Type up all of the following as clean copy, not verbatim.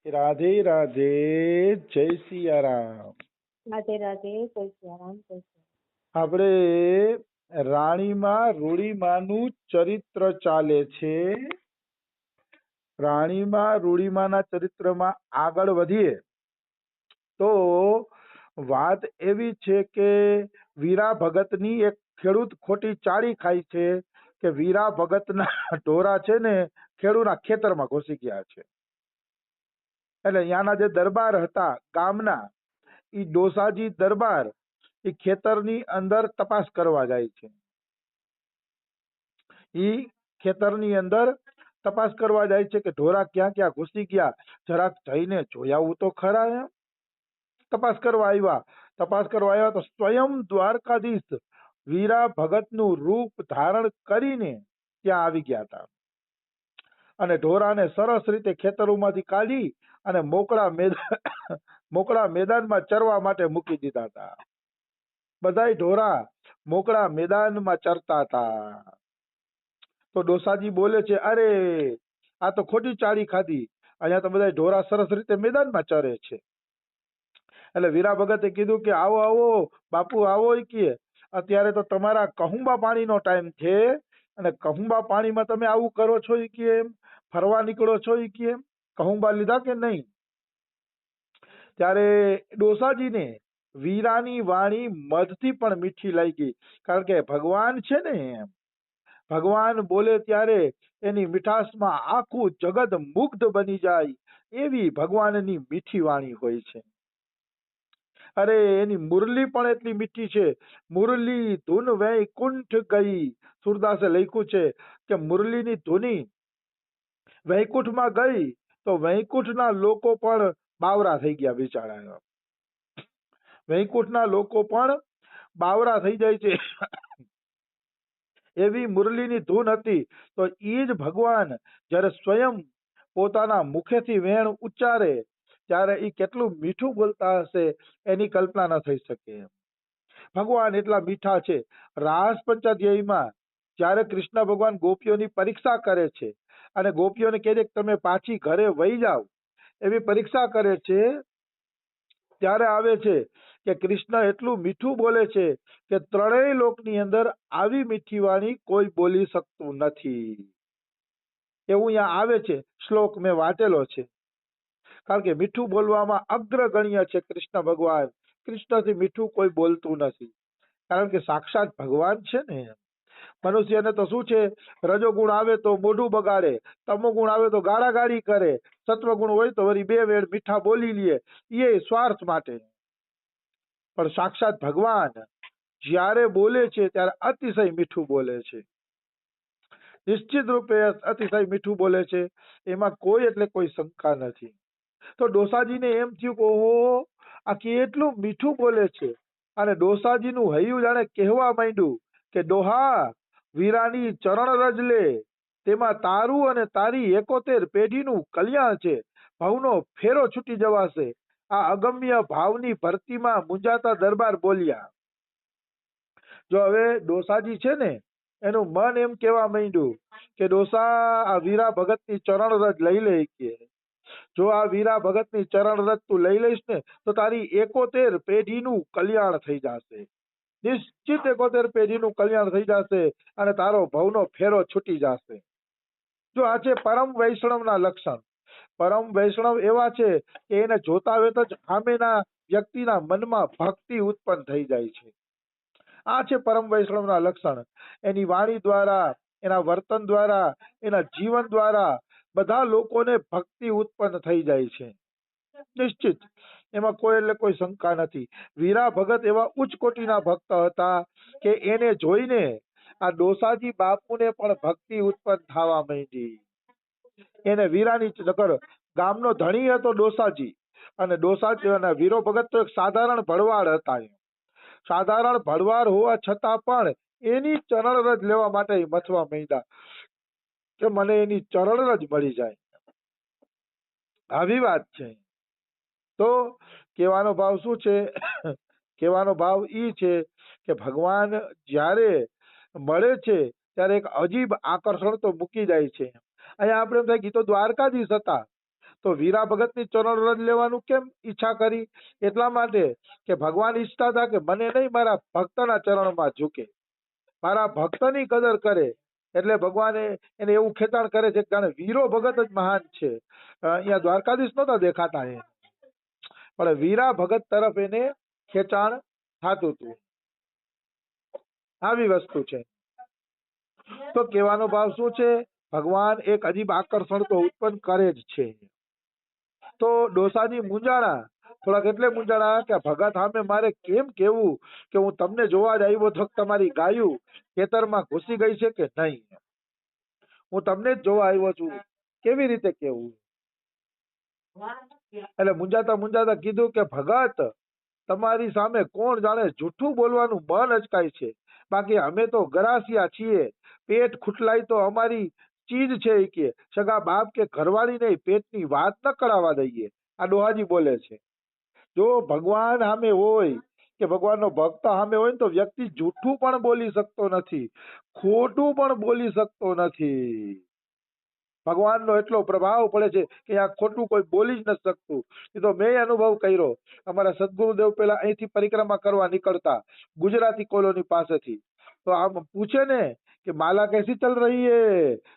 રાધે રાધે, જય સિયારામ. રાધે રાધે, જય સિયારામ, જય સિયારામ. આપણે રાણીમાં રૂડીમાનું ચરિત્ર ચાલે છે. રાણીમાં રૂડીમાના ચરિત્રમાં આગળ વધીએ તો વાત એવી છે કે વીરા ભગતની એક ખેડૂત ખોટી ચાળી ખાય છે કે વીરા ભગતના ઢોરા છે ને ખેડૂતના ખેતરમાં ઘૂસી ગયા છે. એટલે અહીંયાના જે દરબાર હતા ગામના, ઈ ડોસાજી દરબાર ઈ ખેતરની અંદર તપાસ કરવા જાય છે. ઈ ખેતરની અંદર તપાસ કરવા જાય છે કે ઢોરા ક્યાં ક્યાં ઘૂસી ગયા, જરાક જઈને જોઈ આવું તો ખરા. એમ તપાસ કરવા આવ્યા તો સ્વયં દ્વારકાધીશ વીરા ભગતનું રૂપ ધારણ કરીને ત્યાં આવી ગયા હતા અને ઢોરાને સરસ રીતે ખેતરોમાંથી કાઢી અને મોકળા મેદાનમાં ચરવા માટે મૂકી દીધા હતા. બધાય ઢોરા મોકળા મેદાનમાં ચરતા હતા. તો ડોસાજી બોલે છે, અરે આ તો ખોટી ચાળી ખાધી, અહીંયા તો બધા ઢોરા સરસ રીતે મેદાનમાં ચરે છે. એટલે વીરા ભગતે કીધું કે આવો આવો બાપુ આવો, કે અત્યારે તો તમારા કહુંબા પાણીનો ટાઈમ છે અને કહુંબા પાણીમાં તમે આવું કરો છો, કે એમ ફરવા નીકળો છો, કે એમ કહુંબા લીધા કે નહીં. ત્યારે ડોસાજીને વીરાની વાણી મધથી પણ મીઠી લાગી, કારણ કે ભગવાન છે ને, એમ ભગવાન બોલે ત્યારે એની મીઠાશમાં આખું જગત મુગ્ધ બની જાય એવી ભગવાનની મીઠી વાણી હોય છે. અરે એની મુરલી પણ એટલી મીઠી છે. મુરલી ધૂન વૈકુંઠ ગઈ, સુરદાસે લખ્યું છે કે મુરલીની ધૂની વૈકુંઠમાં ગઈ તો વૈકુંઠના લોકો પણ બાવરા થઈ ગયા બિચારા. વૈકુંઠના લોકો પણ બાવરા થઈ જાય છે એવી મુરલીની ધૂન હતી. તો ઈ જ ભગવાન જ્યારે સ્વયં પોતાના મુખેથી વેણ ઉચ્ચારે ત્યારે ઈ કેટલું મીઠું બોલતા હશે એની કલ્પના ન થઈ શકે. ભગવાન એટલા મીઠા છે. રાસ પંચાધ્યાયમાં જ્યારે કૃષ્ણ ભગવાન ગોપીઓની પરીક્ષા કરે છે અને ગોપીઓને કહે છે કે તમે પાછી ઘરે વહી જાઓ એવી પરીક્ષા કરે છે, ત્યારે આવે છે કે કૃષ્ણ એટલું મીઠું બોલે છે કે ત્રણેય લોકની અંદર આવી મીઠી વાણી કોઈ બોલી શકતું નથી. એવું અહીંયા આવે છે, શ્લોક મેં વાંચેલો છે. કારણ કે મીઠું બોલવામાં અગ્રગણ્ય છે કૃષ્ણ ભગવાન. કૃષ્ણથી મીઠું કોઈ બોલતું નથી, કારણ કે સાક્ષાત ભગવાન છે ને. મનુષ્યને તો શું છે, રજોગુણ આવે તો મોઢું બગાડે, તમોગુણ આવે તો ગાળાગાળી કરે, સત્વગુણ હોય તો વળી બે વેળ મીઠા બોલી લે, એ સ્વાર્થ માટે. પણ સાક્ષાત ભગવાન જ્યારે બોલે છે ત્યારે અતિશય મીઠું બોલે છે, નિશ્ચિત રૂપે અતિશય મીઠું બોલે છે, એમાં કોઈ એટલે કોઈ શંકા નથી. તો ડોસાજીને એમ થયું કે ઓહો, આ કેટલું મીઠું બોલે છે. અને ડોસાજીનું હૈયું જાણે કહેવા માંડ્યું કે ડોહા, વીરાની ચરણ રજ લે, તેમાં તારું અને તારી 71 પેઢીનું કલ્યાણ છે, ભવનો ફેરો છૂટી જવાશે. આ અગમ્ય ભાવની ભરતીમાં મુંજાતા દરબાર બોલ્યા. જો હવે ડોસાજી છે ને એનું મન એમ કહેવા માંડ્યું કે ડોસા, આ વીરા ભગતની ચરણ રજ લઈ લે, કે જો આ વીરા ભગતની ચરણ રજ તું લઈ લઈશ ને તો તારી 71 પેઢીનું કલ્યાણ થઈ જશે, નિશ્ચિત 71 પેઢીનું કલ્યાણ થઈ જશે અને તારો ભવનો ફેરો છૂટી જશે. જો આ છે પરમ વૈષ્ણવના લક્ષણ. પરમ વૈષ્ણવ એવા છે કે એને જોતા વેત જ સામેના વ્યક્તિના મનમાં ભક્તિ ઉત્પન્ન થઈ જાય છે. આ છે પરમ વૈષ્ણવના લક્ષણ. એની વાણી દ્વારા, એના વર્તન દ્વારા, એના જીવન દ્વારા બધા લોકોને ભક્તિ ઉત્પન્ન થઈ જાય છે, નિશ્ચિત. એમાં કોઈ એટલે કોઈ શંકા નથી. વીરા ભગત એવા ઉચ્ચ કોટીના ભક્ત હતા કે એને જોઈને આ ડોસાજી બાપુને પણ ભક્તિ ઉત્પન્ન થવા માંડી. એને વીરાની નકર ગામનો ધણી હતો ડોસાજી, અને ડોસાજી અને વીરો ભગત તો એક સાધારણ ભરવાડ હતા. સાધારણ ભરવાડ હોવા છતાં પણ એની ચરણ રજ લેવા માટે મથવા માંડ્યા કે મને એની ચરણ રજ મળી જાય. આવી વાત છે. તો કહેવાનો ભાવ શું છે? કહેવાનો ભાવ ઈ છે કે ભગવાન જ્યારે મળે છે ત્યારે એક અજીબ આકર્ષણ તો મૂકી જાય છે. અહીંયા આપણે એમ થાય કે તો દ્વારકાધીશ હતા, તો વીરા ભગતની ચરણ રજ લેવાનું કેમ ઈચ્છા કરી? એટલા માટે કે ભગવાન ઈચ્છતા હતા કે મને નહીં, મારા ભક્તના ચરણમાં ઝૂકે, મારા ભક્તની કદર કરે. એટલે ભગવાને એને એવું ખેંચાણ કરે છે કે જાણે વીરો ભગત જ મહાન છે. અહીંયા દ્વારકાધીશ નહોતા દેખાતા એ, પણ વીરા ભગત તરફ એને ખેંચાણ થતું હતું. આવી વસ્તુ છે. તો કહેવાનો ભાવ શું છે? ભગવાન એક અજીબ આકર્ષણ તો ઉત્પન્ન કરે જ છે. તો ડોસાજી મૂંઝાણા, થોડાક એટલે મૂંઝાણા કે ભગત સામે મારે કેમ કેવું કે હું તમને જોવા જ આવ્યો તો તમારી ગાયું ખેતરમાં ઘૂસી ગઈ છે કે નહીં, હું તમને જ જોવા આવ્યો છું, કેવી રીતે કેવું? એટલે મૂંઝાતા મૂંઝાતા કીધું કે ભગત તમારી સામે કોણ જાણે જૂઠું બોલવાનું મન અચકાય છે, બાકી અમે તો ગરાસિયા છીએ, પેટ ખૂટલાય તો અમારી ચીજ છે. એ કે સગા બાપ કે ઘરવાળી નહીં, પેટની વાત ન કરાવવા દઈએ. આ ડોહાજી બોલે છે. જો ભગવાન સામે હોય કે ભગવાનનો ભક્ત સામે હોય ને તો વ્યક્તિ જૂઠું પણ બોલી શકતો નથી, ખોટું પણ બોલી શકતો નથી. ભગવાનનો એટલો પ્રભાવ પડે છે કે આ ખોટું કોઈ બોલી જ નથી શકતું. એ તો મેં અનુભવ કર્યો. અમારા સદગુરુદેવ પેલા અહીંથી પરિક્રમા કરવા નીકળતા ગુજરાતી કોલોની પાસેથી, તો આમ પૂછે ને કે માલા कैसी चल रही है,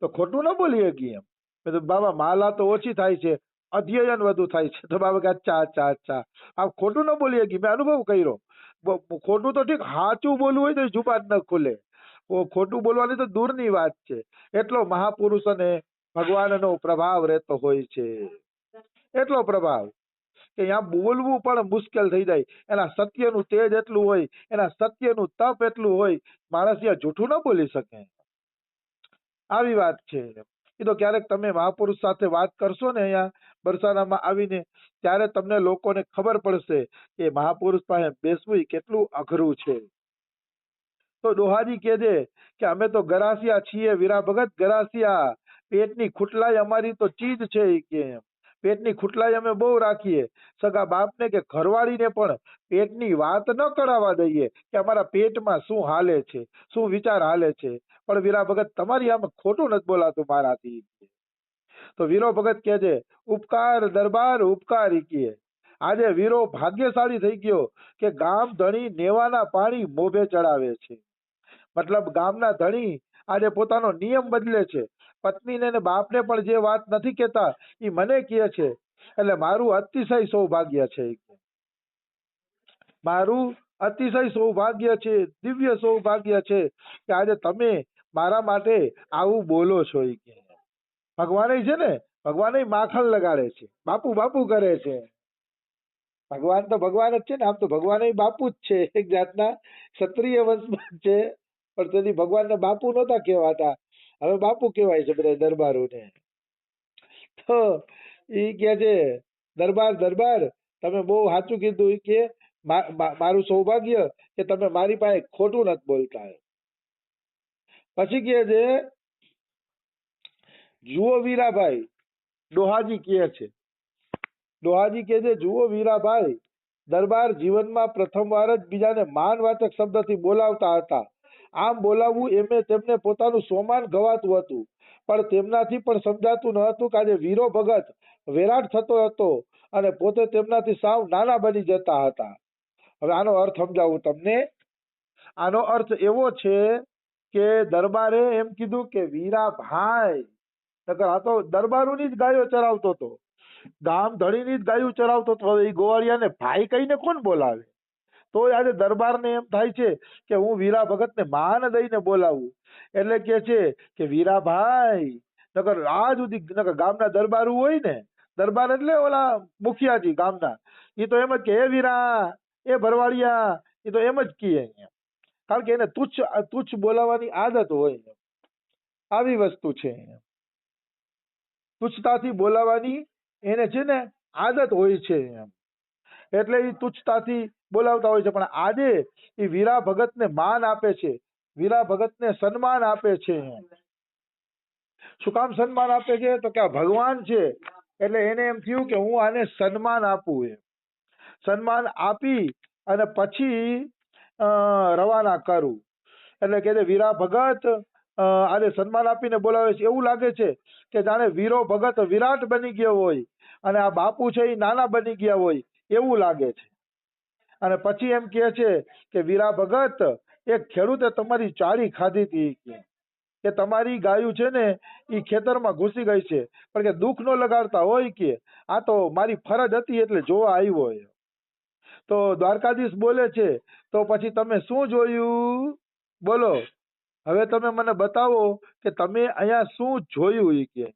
તો ખોટું ન બોલી શકી એમ. મેં તો બાબા માલા તો ઓછી થાય છે, અધ્યયન વધુ થાય છે. તો બાબા કે અચ્છા અચ્છા અચ્છા, આમ ખોટું ન બોલી શકી. મેં અનુભવ કર્યો. ખોટું તો ઠીક, સાચું બોલવું હોય તો જુબાન ન ખુલે, ખોટું બોલવાની તો દૂરની વાત છે. એટલો મહાપુરુષ અને ભગવાનનો પ્રભાવ રહેતો હોય છે. એટલો પ્રભાવ કે અહીંયા બોલવું પણ મુશ્કેલ થઈ જાય. એના સત્યનું તેજ એટલું હોય, એના સત્યનું તપ એટલું હોય, માણસ અહીંયા જૂઠું ન બોલી શકે. આવી વાત છે. એ તો ક્યારેક તમે મહાપુરુષ સાથે વાત કરશો ને અહીંયા બરસાનામાં આવીને, ત્યારે તમને લોકોને ખબર પડશે કે મહાપુરુષ પાસે બેસવું કેટલું અઘરું છે. તો ડોહાજી કહે છે કે અમે તો ગરાસિયા છીએ, વીરા ભગત ગરાસિયા, પેટની ખૂટલાઈ અમારી તો ચીજ છે. કે પેટની ખૂટલાઈ અમે બહુ રાખીએ, સગા બાપને કે ઘરવાળીને પણ પેટની વાત ન કરાવવા દઈએ કે અમારા પેટમાં શું હાલે છે, શું વિચાર હાલે છે. પણ વીરા ભગત તમારી આમ ખોટું નથી બોલાતું મારાથી. તો વીરો ભગત કહે છે ઉપકાર દરબાર ઉપકારી કીએ. આજે વીરો ભાગ્યશાળી થઈ ગયો કે ગામ ધણી નેવાના પાણી મોભે ચડાવે છે. મતલબ ગામના ધણી આજે પોતાનો નિયમ બદલે છે. પત્નીને ને બાપને પણ જે વાત નથી કહેતા એ મને કહે છે. એટલે મારું અતિશય સૌભાગ્ય છે. મારું અતિશય સૌભાગ્ય છે, દિવ્ય સૌભાગ્ય છે કે આજે તમે મારા માટે આવું બોલો છો. એ કે ભગવાન છે ને, ભગવાન માખણ લગાડે છે, બાપુ બાપુ કરે છે. ભગવાન તો ભગવાન જ છે ને, આમ તો ભગવાન બાપુ જ છે, એક જાતના ક્ષત્રિય વંશમાં છે, પણ તેથી ભગવાનને બાપુ નહોતા કહેવાતા, હવે બાપુ કહેવાય છે બધા દરબારોને. તો એ કે છે દરબાર દરબાર તમે બહુ સાચું કીધું. એ કે મારું સૌભાગ્ય કે તમે મારી પાસે ખોટું નથી બોલતા. પછી કે છે જુઓ વીરાભાઈ, ડોહાજી કહે છે, ડોહાજી કહે છે જુઓ વીરાભાઈ, દરબાર જીવનમાં પ્રથમવાર જ બીજાને માનવાચક શબ્દથી બોલાવતા હતા. આમ બોલાવવું એમે તેમને પોતાનું સોમાન ગવાતું હતું, પણ તેમનાથી પણ સમજાતું ન હતું કે આજે વીરો ભગત વિરાટ થતો હતો અને પોતે તેમનાથી સાવ નાના બની જતા હતા. હવે આનો અર્થ સમજાવું તમને. આનો અર્થ એવો છે કે દરબારે એમ કીધું કે વીરાભાઈ, આ તો દરબારોની જ ગાયો ચરાવતો હતો, ગામ ધણીની જ ગાયું ચરાવતો હતો. હવે એ ગોવાળિયાને ભાઈ કહીને કોણ બોલાવે? તો આજે દરબારને એમ થાય છે કે હું વીરા ભગતને માન દઈને બોલાવું. એટલે કે છે કે વીરાભાઈ, નકર આ સુધી નકર ગામના દરબારો હોય ને, દરબાર એટલે ઓલા મુખિયાજી ગામના, એ તો એમ જ કે એ વીરા, એ ભરવાડિયા, એ તો એમ જ કહે. કારણ કે એને તુચ્છ તુચ્છ બોલાવવાની આદત હોય. આવી વસ્તુ છે, તુચ્છતાથી બોલાવવાની એને છે ને આદત હોય છે. એટલે એ તુચ્છતાથી બોલાવતા હોય છે. પણ આજે એ વીરા ભગતને માન આપે છે, વીરા ભગતને સન્માન આપે છે. શું કામ સન્માન આપે છે? તો કે આ ભગવાન છે એટલે એને એમ થયું કે હું આને સન્માન આપું. સન્માન આપી અને પછી રવાના કરું. એટલે કે વીરા ભગત આજે સન્માન આપીને બોલાવે છે. એવું લાગે છે કે જાણે વીરો ભગત વિરાટ બની ગયો હોય, અને આ બાપુ છે એ નાના બની ગયા હોય એવું લાગે છે. અને પછી એમ કહે છે કે વીરા ભગત, એક ખેડૂતે તમારી ચાળી ખાધી હતી કે તમારી ગાયું છે ને એ ખેતરમાં ઘૂસી ગઈ છે, પણ કે દુઃખ ન લગાડતા હોય કે આ તો મારી ફરજ હતી એટલે જોવા આવ્યો. તો દ્વારકાધીશ બોલે છે, તો પછી તમે શું જોયું? બોલો, હવે તમે મને બતાવો કે તમે અહીંયા શું જોયું. એ કે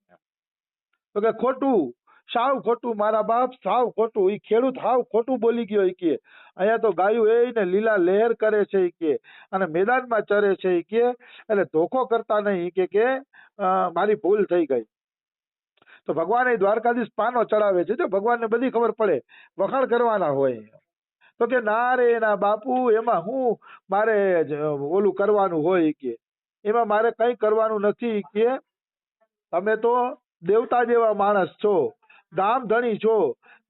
તો કે ખોટું, સાવ ખોટું મારા બાપ, સાવ ખોટું. એ ખેડૂત સાવ ખોટું બોલી ગયો. એ કે અહીંયા તો ગાયું એને લીલા લહેર કરે છે કે અને મેદાનમાં ચરે છે કે એટલે ધોખો કરતા નહીં કે મારી ભૂલ થઈ ગઈ. તો ભગવાન દ્વારકાધીશ પાનો ચડાવે છે. જો ભગવાનને બધી ખબર પડે, વખાણ કરવાના હોય. તો કે ના રે ના બાપુ, એમાં હું મારે ઓલું કરવાનું હોય કે એમાં મારે કઈ કરવાનું નથી કે તમે તો દેવતા જેવા માણસ છો, ગામ ધણી છો,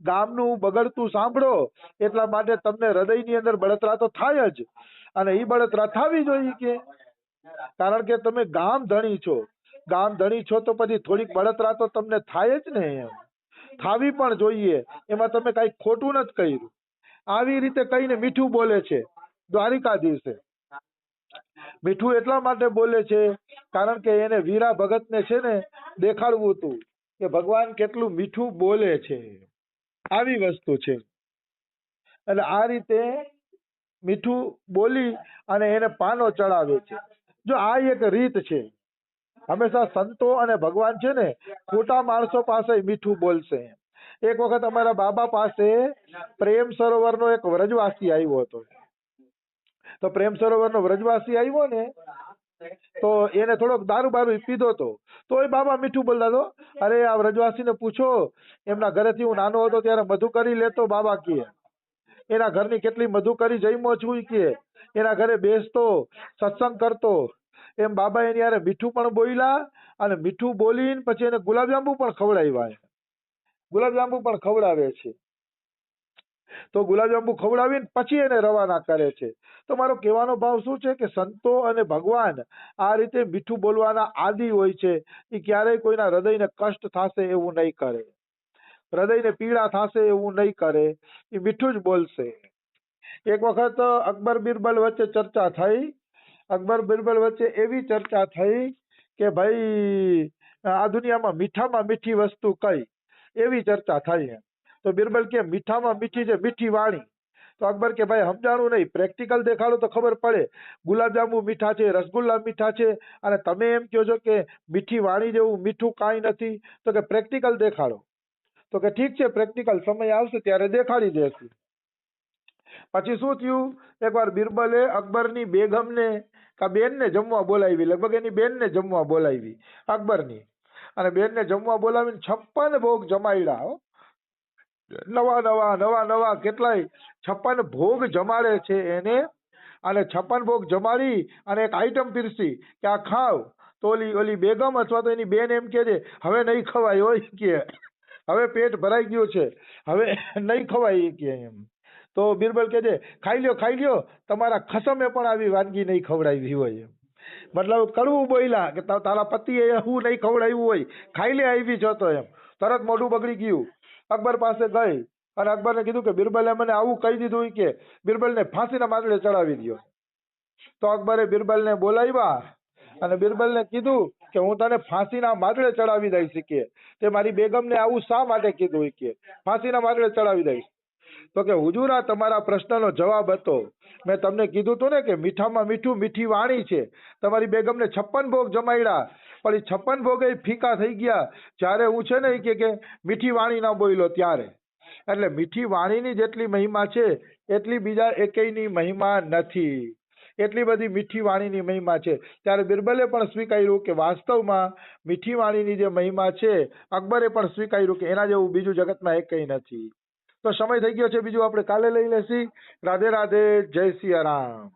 ગામનું બગડતું સાંભળો એટલા માટે તમને હૃદયની અંદર બળતરા તો થાય જ, અને એ બળતરા થવી જોઈએ કે કારણ કે તમે ગામ ધણી છો. ગામ ધણી છો તો પછી થોડીક બળતરા તો તમને થાય જ ને, એમ થાવી પણ જોઈએ. એમાં તમે કઈ ખોટું નથી કર્યું. આવી રીતે કહીને મીઠું બોલે છે દ્વારિકાધીશે. મીઠું એટલા માટે બોલે છે કારણ કે એને વીરા ભગતને છે ને દેખાડવું હતું કે ભગવાન કેટલું મીઠું બોલે છે. આવી વસ્તુ છે. એટલે આ રીતે મીઠું બોલી અને એને પાનો ચડાવે છે. જો આ એક રીત છે. હંમેશા સંતો અને ભગવાન છે ને ખોટા માણસો પાસે મીઠું બોલશે. એક વખત અમારા બાબા પાસે પ્રેમ સરોવરનો એક વ્રજવાસી આવ્યો હતો. તો પ્રેમ સરોવરનો વ્રજવાસી આવ્યો ને તો એને થોડોક દારૂ બારૂ પીધો હતો. તો એ બાબા મીઠું બોલતા હતો, અરે આ વ્રજવાસીને પૂછો, એમના ઘરેથી હું નાનો હતો ત્યારે મધુકરી લેતો બાબા કે એના ઘરની કેટલી મધુકરી જઈમો છું કે એના ઘરે બેસતો, સત્સંગ કરતો. એમ બાબા એની યારે મીઠું પણ બોલ્યા અને મીઠું બોલીને પછી એને ગુલાબજાંબુ પણ ખવડાવ્યા. ગુલાબજાંબુ પણ ખવડાવે છે. તો ગુલાબજાંબુ ખવડાવીને પછી એને રવાના કરે છે. તો મારો કહેવાનો ભાવ શું છે કે સંતો અને ભગવાન આ રીતે મીઠું બોલવાના આદિ હોય છે. એ ક્યારેય કોઈના હૃદયને કષ્ટ થશે એવું નહીં કરે, હૃદયને પીડા થશે એવું નહીં કરે. એ મીઠું જ બોલશે. એક વખત અકબર બિરબલ વચ્ચે ચર્ચા થઈ. અકબર બિરબલ વચ્ચે એવી ચર્ચા થઈ કે ભાઈ આ દુનિયામાં મીઠામાં મીઠી વસ્તુ કઈ, એવી ચર્ચા થઈ. તો બિરબલ કે મીઠામાં મીઠી છે મીઠી વાણી. તો અકબર કે ભાઈ સમજાણું નહીં, પ્રેક્ટિકલ દેખાડો તો ખબર પડે. ગુલાબજાંબુ મીઠા છે, રસગુલ્લા મીઠા છે, અને તમે એમ કહો છો કે મીઠી વાણી જેવું મીઠું કાંઈ નથી. તો કે પ્રેક્ટિકલ દેખાડો. તો કે ઠીક છે, પ્રેક્ટિકલ સમય આવશે ત્યારે દેખાડી દેશું. પછી શું થયું, એકવાર બિરબલે અકબરની બેગમને બેનને જમવા બોલાવી, લગભગ એની બેનને જમવા બોલાવી અકબરની, અને બેનને જમવા બોલાવીને 56 ભોગ જમાડ્યા. નવા કેટલાય 56 ભોગ જમાડે છે એને, અને 56 ભોગ જમાડી અને એક આઈટમ પીરસી કે આ ખાવ. તો ઓલી બેગમ અથવા તો એની બેન એમ કે છે હવે નહીં ખવાય હોય કે હવે પેટ ભરાઈ ગયું છે, હવે નહીં ખવાય કે એમ. તો બિરબલ કે છે ખાઈ લ્યો, તમારા ખસમે પણ આવી વાનગી નહીં ખવડાવી હોય. મતલબ કડવું બોલ્યા કે તારા પતિએ હું નહીં ખવડાવ્યું હોય, ખાઈ લે આવી છો તો એમ. તરત મોઢું બગડી ગયું. અકબર પાસે ગઈ અને અકબરને કીધું કે બિરબલે મને આવું કહી દીધું કે બિરબલને ફાંસીના માંડલે ચડાવી દો. તો અકબરે બિરબલને બોલાવ્યા અને બિરબલને કીધું કે હું તને ફાંસીના માંડલે ચડાવી દઈશ કે તે મારી બેગમને આવું શા માટે કીધું કે ફાંસીના માંડલે ચડાવી દઈશ. તો કે હુજુર, આ તમારા પ્રશ્નનો જવાબ હતો. મેં તમને કીધું હતું ને કે મીઠામાં મીઠું મીઠી વાણી છે. તમારી બેગમને 56 ભોગ જમાડ્યા, પણ એ 56 ભોગ ફીકા થઈ ગયા જ્યારે હું છે ને કે મીઠી વાણી ના બોલ્યો ત્યારે. એટલે મીઠી વાણીની જેટલી મહિમા છે એટલી બીજા એકેયની મહિમા નથી. એટલી બધી મીઠી વાણીની મહિમા છે. ત્યારે બિરબલે પણ સ્વીકાર્યું કે વાસ્તવમાં મીઠી વાણીની જે મહિમા છે, અકબરે પણ સ્વીકાર્યું કે એના જેવું બીજું જગતમાં એકેય નથી. તો સમય થઈ ગયો છે, બીજું આપણે કાલે લઈ લેશી. રાધે રાધે, જય સિયા રામ.